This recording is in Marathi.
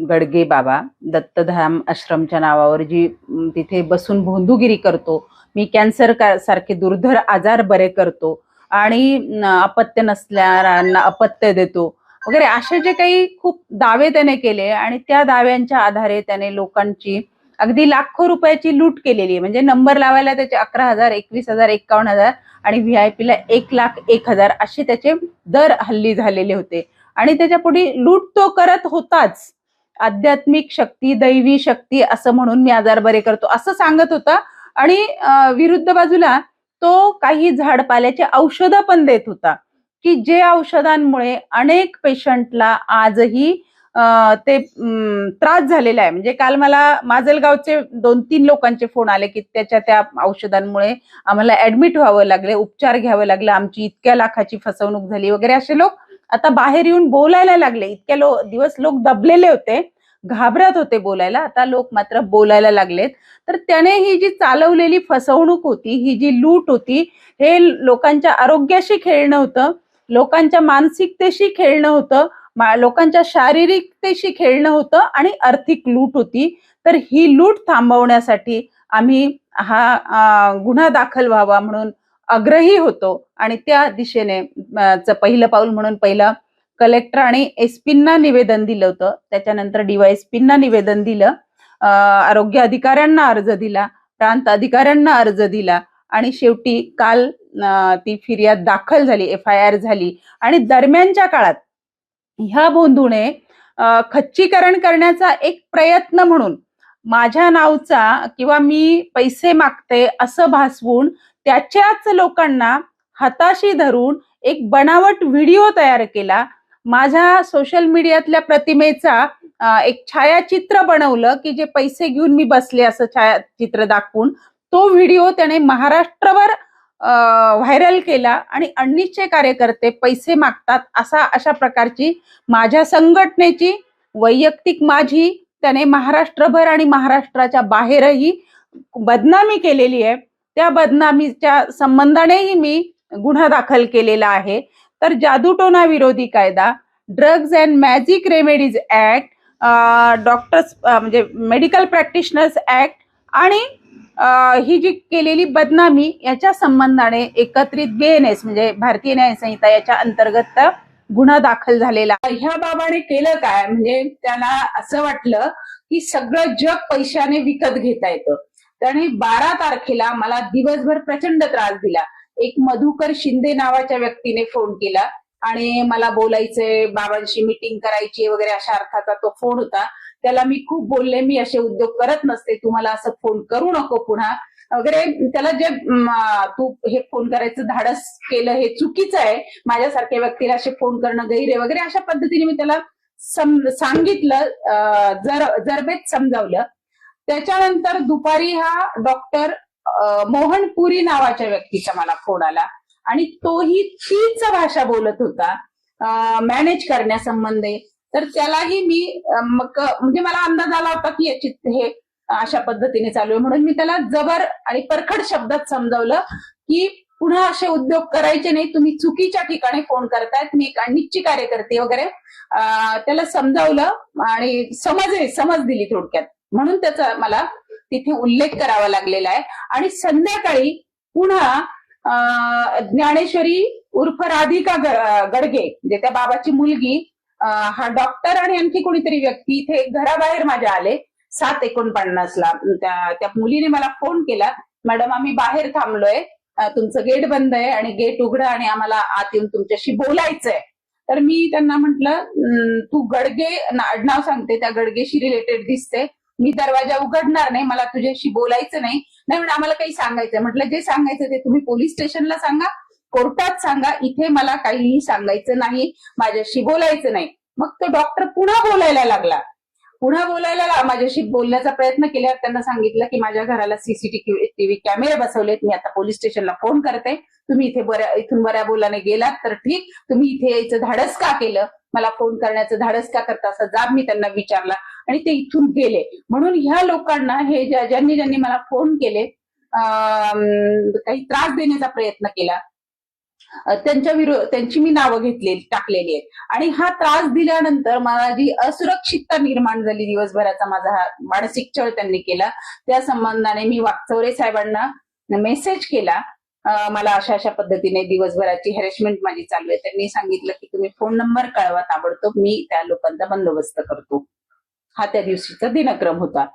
गडगे बाबा दत्तधाम आश्रमच्या नावावर जी तिथे बसून भोंदूगिरी करतो, मी कॅन्सर सारखे दुर्धर आजार बरे करतो आणि अपत्य नसणाऱ्यांना अपत्य देतो वगैरे असे जे काही खूप दावे त्याने केले आणि त्या दाव्यांच्या आधारे त्याने लोकांची अगदी लाखो रुपयाची लूट केलेली आहे. म्हणजे नंबर लावायला त्याचे 11,000, 21,000, 51,000 आणि व्हीआयपी ला 1,01,000 असे त्याचे दर हल्ली झालेले होते. आणि त्याच्या पुढे लूट तो करत होताच. आध्यात्मिक शक्ती, दैवी शक्ती असं म्हणून मी आजार बरे करतो असं सांगत होता. आणि विरुद्ध बाजूला तो काही झाडपाल्याचे औषधं पण देत होता, की जे औषधांमुळे अनेक पेशंटला आजही ते त्रास झालेला आहे. म्हणजे काल मला माजलगावचे 2-3 लोकांचे फोन आले की त्या औषधांमुळे आम्हाला ऍडमिट व्हावं लागले, उपचार घ्यावं लागले, आमची इतक्या लाखाची फसवणूक झाली वगैरे. असे लोक आता बाहेर येऊन बोलायला लागले. इतक्या दिवस लोक दबलेले होते, घाबरत होते बोलायला, आता लोक मात्र बोलायला लागलेत. तर त्याने ही जी चालवलेली फसवणूक होती, ही जी लूट होती, हे लोकांच्या आरोग्याशी खेळणं होतं, लोकांच्या मानसिकतेशी खेळणं होतं, लोकांच्या शारीरिकतेशी खेळणं होतं आणि आर्थिक लूट होती. तर ही लूट थांबवण्यासाठी आम्ही हा गुन्हा दाखल व्हावा म्हणून आग्रही होतो आणि त्या दिशेने पहिलं पाऊल म्हणून पहिलं कलेक्टर आणि एसपींना निवेदन दिलं होतं, त्याच्यानंतर डीवायएसपींना निवेदन दिलं, आरोग्य अधिकाऱ्यांना अर्ज दिला, प्रांत अधिकाऱ्यांना अर्ज दिला आणि शेवटी काल ती फिर्याद दाखल झाली, FIR झाली. आणि दरम्यानच्या काळात ह्या भोंदूने खच्चीकरण करण्याचा एक प्रयत्न म्हणून माझ्या नावचा किंवा मी पैसे मागते असं भासवून त्याच्याच लोकांना हाताशी धरून एक बनावट व्हिडिओ तयार केला. माझ्या सोशल मीडियातल्या प्रतिमेचा एक छायाचित्र बनवलं की जे पैसे घेऊन मी बसले असं छायाचित्र दाखवून तो व्हिडिओ त्याने महाराष्ट्रभर व्हायरल केला. आणि 1900 कार्यकर्ते पैसे मागतात अशा प्रकारची माझ्या संघटनेची, वैयक्तिक माझी त्याने महाराष्ट्रभर आणि महाराष्ट्राच्या बाहेरही बदनामी केलेली आहे. त्या बदनामीच्या संबंधानेही मी गुन्हा दाखल केलेला आहे. तर जादूटोना विरोधी कायदा, drugs and magic remedies act, doctors म्हणजे मेडिकल प्रॅक्टिशनर्स ऍक्ट आणि ही जी केलेली बदनामी याच्या संबंधाने एकत्रित BNS म्हणजे भारतीय न्याय संहिता याच्या अंतर्गत गुन्हा दाखल झालेला. ह्या बाबाने केलं काय, म्हणजे त्याला असं वाटलं की सगळं जग पैशाने विकत घेता येतं. त्याने 12 तारखेला मला दिवसभर प्रचंड त्रास दिला. एक मधुकर शिंदे नावाच्या व्यक्तीने फोन केला आणि मला बोलायचंय, बाबांशी मीटिंग करायची वगैरे अशा अर्थाचा तो फोन होता. त्याला मी खूप बोलले, मी असे उद्योग करत नसते, तू मला असं फोन करू नको पुन्हा वगैरे. त्याला जे तू हे फोन करायचं धाडस केलं हे चुकीचं आहे, माझ्यासारख्या व्यक्तीला असे फोन करणं गैर आहे वगैरे अशा पद्धतीने मी त्याला सांगितलं, जरबेत समजावलं. त्याच्यानंतर दुपारी हा डॉक्टर मोहन पुरी नावाच्या व्यक्तीचा मला फोन आला आणि तोही तीच भाषा बोलत होता मॅनेज करण्यासंबंधी. तर त्यालाही मी म्हणजे मला अंदाज आला होता की याची हे अशा पद्धतीने चालू आहे, म्हणून मी त्याला जबर आणि परखड शब्दात समजावलं की पुन्हा असे उद्योग करायचे नाही, तुम्ही चुकीच्या ठिकाणी फोन करतायत, मी एक अनिच्छी कार्यकर्ते वगैरे त्याला समजावलं आणि समज दिली थोडक्यात. म्हणून त्याचा मला तिथे उल्लेख करावा लागलेला आहे. आणि संध्याकाळी पुन्हा ज्ञानेश्वरी उर्फ राधिका गडगे म्हणजे त्या बाबाची मुलगी, हा डॉक्टर आणि आणखी कोणीतरी व्यक्ती इथे घराबाहेर माझ्या आले 7:49ला. त्या मुलीने मला फोन केला, मॅडम आम्ही बाहेर थांबलोय, तुमचं गेट बंद आहे आणि गेट उघडा आणि आम्हाला आत येऊन तुमच्याशी बोलायचंय. तर मी त्यांना म्हंटल तू गडगे आडनाव सांगते, त्या गडगेशी रिलेटेड दिसते, मी दरवाजा उघडणार नाही, मला तुझ्याशी बोलायचं नाही. नाही म्हणजे आम्हाला काही सांगायचंय. म्हटलं जे सांगायचं ते तुम्ही पोलीस स्टेशनला सांगा, कोर्टात सांगा, इथे मला काहीही सांगायचं नाही, माझ्याशी बोलायचं नाही. मग तो डॉक्टर पुन्हा बोलायला लागला, माझ्याशी बोलण्याचा प्रयत्न केल्यावर त्यांना सांगितलं की माझ्या घराला CCTV कॅमेरे बसवलेत, मी आता पोलीस स्टेशनला फोन करते, तुम्ही इथून बऱ्या बोलाने गेलात तर ठीक, तुम्ही इथे यायचं धाडस का केलं, मला फोन करण्याचं धाडस का करता, असा जाब मी त्यांना विचारला आणि ते इथून गेले. म्हणून ह्या लोकांना हे ज्यांनी मला फोन केले, काही त्रास देण्याचा प्रयत्न केला, त्यांची मी नावं टाकलेली आहेत. आणि हा त्रास दिल्यानंतर मला जी असुरक्षितता निर्माण झाली, दिवसभराचा माझा हा मानसिक छळ त्यांनी केला, त्या संबंधाने मी वाकचौरे साहेबांना मेसेज केला. मला अशा अशा पद्धतीने दिवसभराची हॅरेसमेंट माझी चालू आहे. त्यांनी सांगितलं की तुम्ही फोन नंबर कळवा ताबडतोब, मी त्या लोकांचा बंदोबस्त करतो. हा त्या दिवशीचा दिनक्रम होता.